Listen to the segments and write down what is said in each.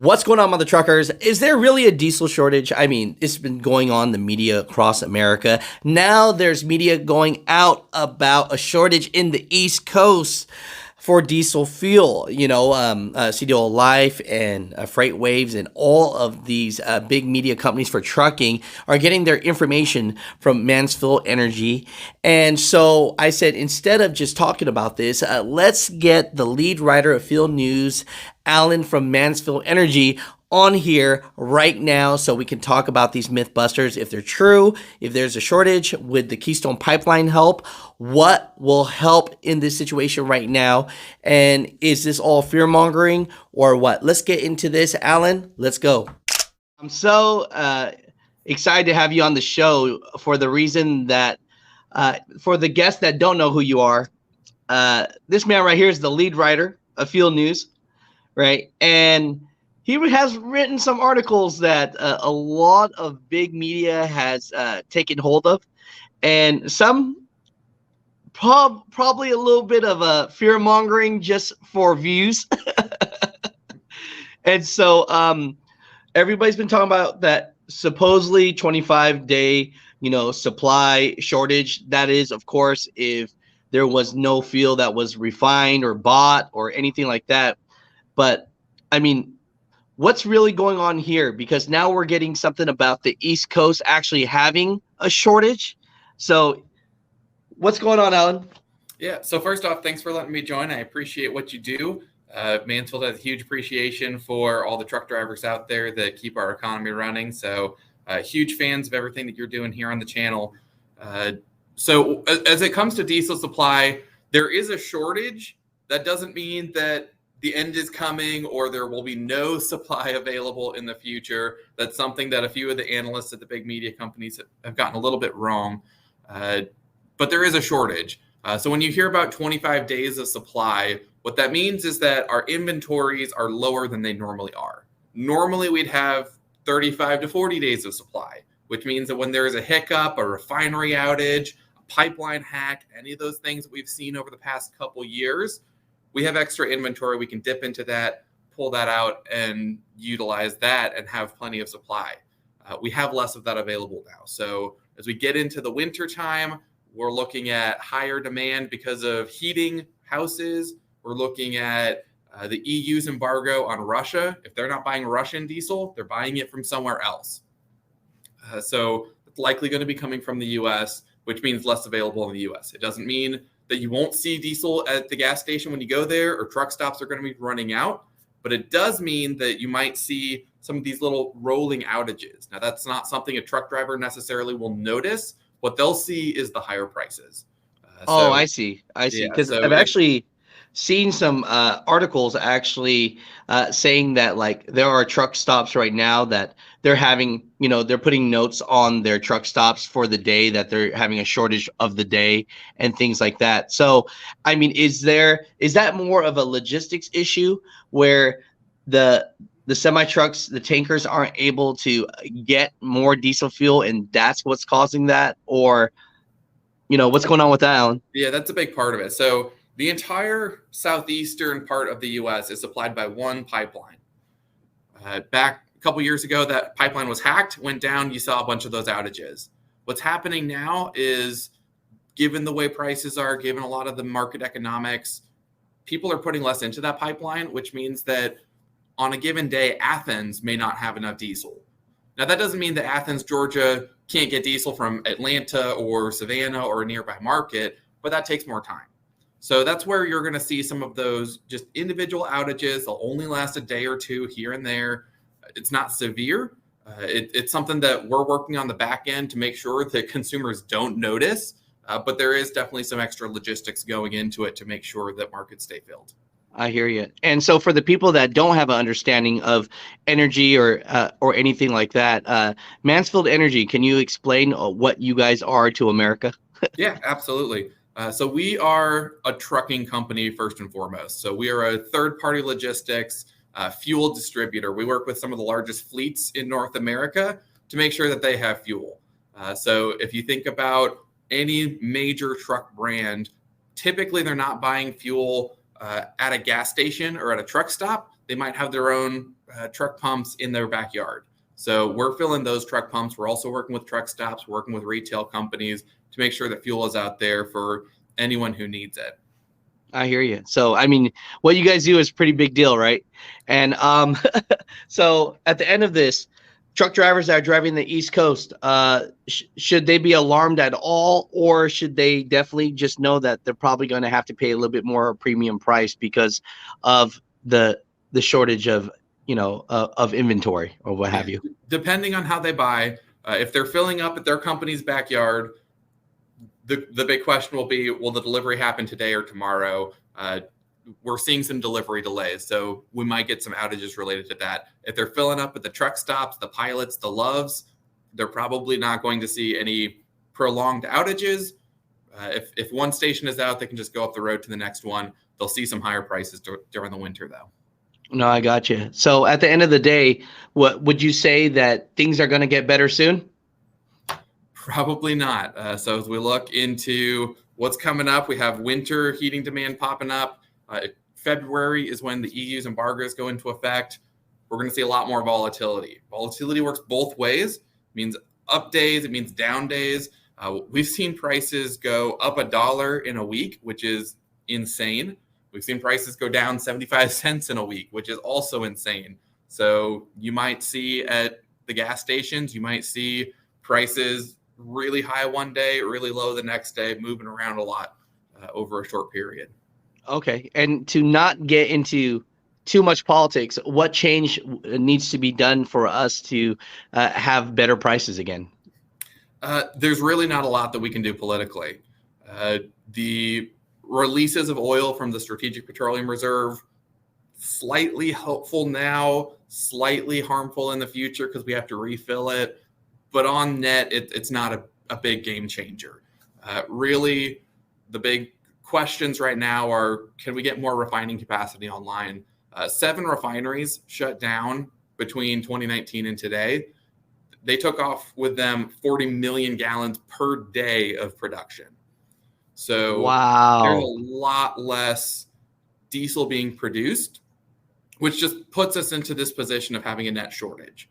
What's going on, mother truckers? Is there really a diesel shortage? I mean, it's been going on in the media across America. Now there's media going out about a shortage in the East Coast for diesel fuel. CDO Life and Freight Waves and all of these big media companies for trucking are getting their information from Mansfield Energy. And so I said, instead of just talking about this, let's get the lead writer of FUELSNews, Alan from Mansfield Energy, on here right now so we can talk about these mythbusters, if they're true, if there's a shortage, would the Keystone Pipeline help, what will help in this situation right now, and is this all fear-mongering or what? Let's get into this, Alan. Let's go. I'm so excited to have you on the show for the reason that, for the guests that don't know who you are, this man right here is the lead writer of FUELSNews, right? And he has written some articles that a lot of big media has taken hold of, and some probably a little bit of a fear mongering just for views. And so everybody's been talking about that supposedly 25-day supply shortage. That is, of course, if there was no fuel that was refined or bought or anything like that. But I mean, what's really going on here? Because now we're getting something about the East Coast actually having a shortage. So what's going on, Alan? Yeah, so first off, thanks for letting me join. I appreciate what you do. Mansfield has a huge appreciation for all the truck drivers out there that keep our economy running. So huge fans of everything that you're doing here on the channel. So as it comes to diesel supply, there is a shortage. That doesn't mean that the end is coming or there will be no supply available in the future. That's something that a few of the analysts at the big media companies have gotten a little bit wrong. But there is a shortage. So when you hear about 25 days of supply, what that means is that our inventories are lower than they normally are. Normally we'd have 35 to 40 days of supply, which means that when there is a hiccup, a refinery outage, a pipeline hack, any of those things that we've seen over the past couple years, we have extra inventory. We can dip into that, pull that out, and utilize that and have plenty of supply. We have less of that available now. So as we get into the winter time, we're looking at higher demand because of heating houses. We're looking at the EU's embargo on Russia. If they're not buying Russian diesel, they're buying it from somewhere else. So it's likely going to be coming from the U.S., which means less available in the U.S. It doesn't mean that you won't see diesel at the gas station when you go there, or truck stops are going to be running out. But it does mean that you might see some of these little rolling outages. Now, that's not something a truck driver necessarily will notice. What they'll see is the higher prices. I see. Yeah, because I've actually seen some articles actually saying that, like, there are truck stops right now that they're having, they're putting notes on their truck stops for the day that they're having a shortage of the day and things like that. So, I mean, is that more of a logistics issue where the semi trucks, the tankers aren't able to get more diesel fuel and that's what's causing that? Or, what's going on with that, Alan? Yeah, that's a big part of it. So the entire southeastern part of the U.S. is supplied by one pipeline. Back a couple years ago, that pipeline was hacked, went down. You saw a bunch of those outages. What's happening now is, given the way prices are, given a lot of the market economics, people are putting less into that pipeline, which means that on a given day, Athens may not have enough diesel. Now, that doesn't mean that Athens, Georgia can't get diesel from Atlanta or Savannah or a nearby market, but that takes more time. So that's where you're going to see some of those just individual outages. They'll only last a day or two here and there. It's not severe. It's something that we're working on the back end to make sure that consumers don't notice. But there is definitely some extra logistics going into it to make sure that markets stay filled. I hear you. And so for the people that don't have an understanding of energy or anything like that, Mansfield Energy, can you explain what you guys are to America? Yeah, absolutely. So we are a trucking company first and foremost. So we are a third-party logistics fuel distributor. We work with some of the largest fleets in North America to make sure that they have fuel. So if you think about any major truck brand, typically they're not buying fuel at a gas station or at a truck stop. They might have their own truck pumps in their backyard. So we're filling those truck pumps. We're also working with truck stops, working with retail companies to make sure that fuel is out there for anyone who needs it. I hear you. So, I mean, what you guys do is a pretty big deal, right? And so at the end of this, truck drivers that are driving the East Coast, should they be alarmed at all, or should they definitely just know that they're probably going to have to pay a little bit more premium price because of the shortage of of inventory or what have you? Depending on how they buy, if they're filling up at their company's backyard, the big question will be, will the delivery happen today or tomorrow? We're seeing some delivery delays, so we might get some outages related to that. If they're filling up at the truck stops, the Pilots, the Loves, they're probably not going to see any prolonged outages. If one station is out, they can just go up the road to the next one. They'll see some higher prices during the winter, though. No, I got you. So at the end of the day, what would you say that things are going to get better soon? Probably not. So as we look into what's coming up, we have winter heating demand popping up. February is when the EU's embargoes go into effect. We're going to see a lot more volatility. Volatility works both ways. It means up days, it means down days. We've seen prices go up $1 in a week, which is insane. We've seen prices go down 75 cents in a week, which is also insane. So you might see at the gas stations, you might see prices really high one day, really low the next day, moving around a lot over a short period. Okay. And to not get into too much politics, what change needs to be done for us to have better prices again? There's really not a lot that we can do politically. The releases of oil from the Strategic Petroleum Reserve, slightly helpful now, slightly harmful in the future because we have to refill it. But on net, it's not a big game changer. Really, the big questions right now are, can we get more refining capacity online? 7 refineries shut down between 2019 and today. They took off with them 40 million gallons per day of production. So wow, there's a lot less diesel being produced, which just puts us into this position of having a net shortage.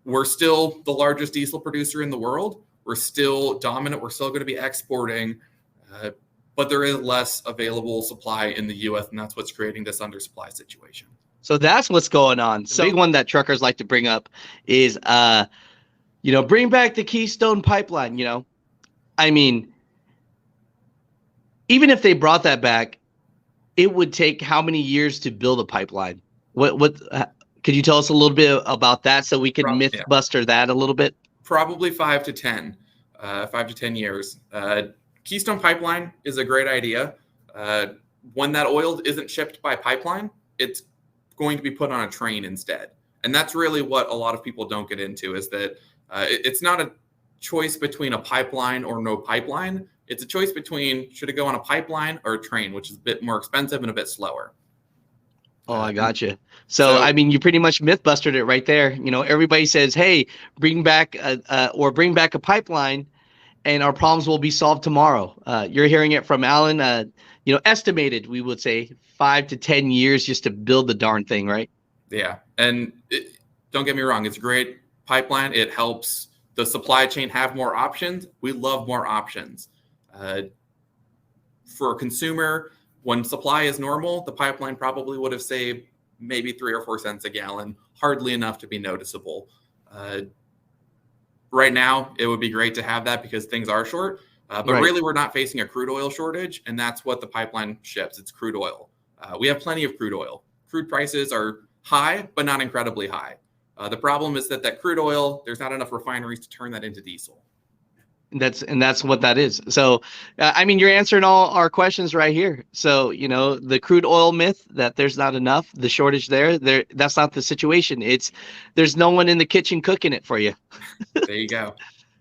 We're still the largest diesel producer in the world. We're still dominant. We're still going to be exporting, but there is less available supply in the U.S., and that's what's creating this undersupply situation. So that's what's going on. The big one that truckers like to bring up is, bring back the Keystone Pipeline. I mean, even if they brought that back, it would take how many years to build a pipeline? What could you tell us a little bit about that so we could mythbuster that a little bit? Probably 5 to 10 years. Keystone Pipeline is a great idea. When that oil isn't shipped by pipeline, it's going to be put on a train instead. And that's really what a lot of people don't get into, is that it's not a choice between a pipeline or no pipeline. It's a choice between should it go on a pipeline or a train, which is a bit more expensive and a bit slower. Oh, I gotcha. So, I mean, you pretty much mythbusted it right there. Everybody says, hey, bring back a pipeline and our problems will be solved tomorrow. You're hearing it from Alan, estimated, we would say 5 to 10 years just to build the darn thing, right? Yeah. And don't get me wrong. It's a great pipeline. It helps the supply chain have more options. We love more options. For a consumer, when supply is normal, the pipeline probably would have saved maybe 3 or 4 cents a gallon, hardly enough to be noticeable. Right now, it would be great to have that because things are short, but really we're not facing a crude oil shortage, and that's what the pipeline ships. It's crude oil. We have plenty of crude oil. Crude prices are high, but not incredibly high. The problem is that crude oil, there's not enough refineries to turn that into diesel. That's what that is. So, I mean, you're answering all our questions right here. So, the crude oil myth that there's not enough, the shortage there, that's not the situation. There's no one in the kitchen cooking it for you. There you go.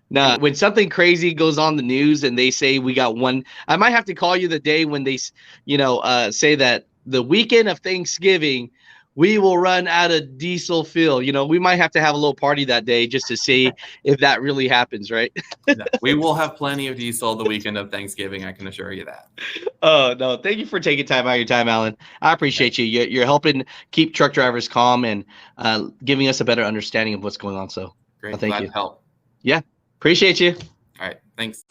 Now, when something crazy goes on the news and they say we got one, I might have to call you the day when they, say that the weekend of Thanksgiving, we will run out of diesel fuel. You know, we might have to have a little party that day just to see if that really happens, right? No, we will have plenty of diesel the weekend of Thanksgiving. I can assure you that. Oh, no. Thank you for taking time out of your time, Alan. I appreciate you. You're helping keep truck drivers calm and giving us a better understanding of what's going on. So Great. thank Glad you. to help. Yeah. Appreciate you. All right. Thanks.